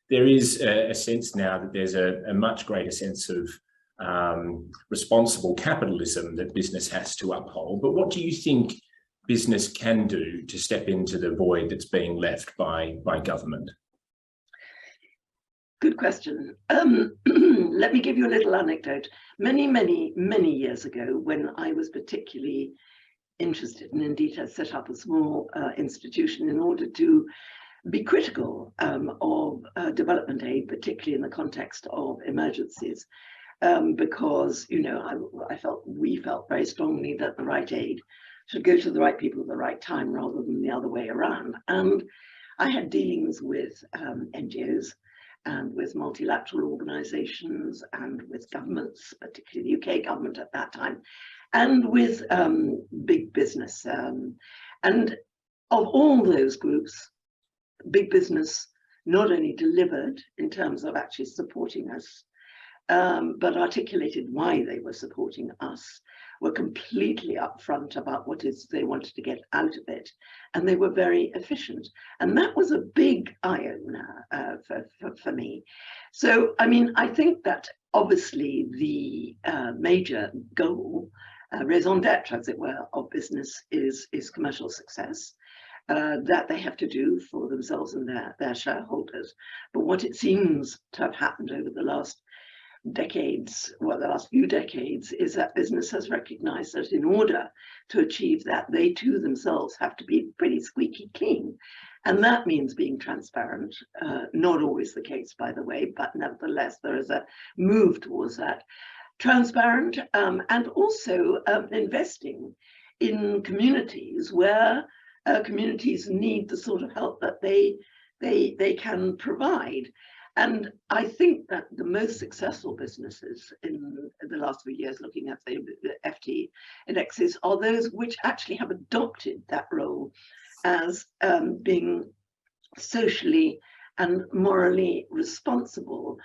there is a sense now that there's a much greater sense of responsible capitalism that business has to uphold. But what do you think business can do to step into the void that's being left by government? Good question. Let me give you a little anecdote. Many years ago, when I was particularly interested, and indeed had set up a small institution in order to be critical of development aid, particularly in the context of emergencies, because, you know, we felt very strongly that the right aid should go to the right people at the right time rather than the other way around. And I had dealings with NGOs and with multilateral organizations and with governments, particularly the UK government at that time, and with big business. And of all those groups, big business not only delivered in terms of actually supporting us, but articulated why they were supporting us, were completely upfront about what they wanted to get out of it, and they were very efficient. And that was a big eye-opener for me. So, I mean, I think that obviously the major goal, raison d'etre, as it were, of business is commercial success. That they have to do for themselves and their shareholders. But what it seems to have happened over the last decades, well, the last few decades, is that business has recognized that in order to achieve that, they too themselves have to be pretty squeaky clean. And that means being transparent, not always the case, by the way, but nevertheless, there is a move towards that. Transparent and also investing in communities where communities need the sort of help that they can provide. And I think that the most successful businesses in the last few years, looking at the FT indexes, are those which actually have adopted that role as being socially and morally responsible.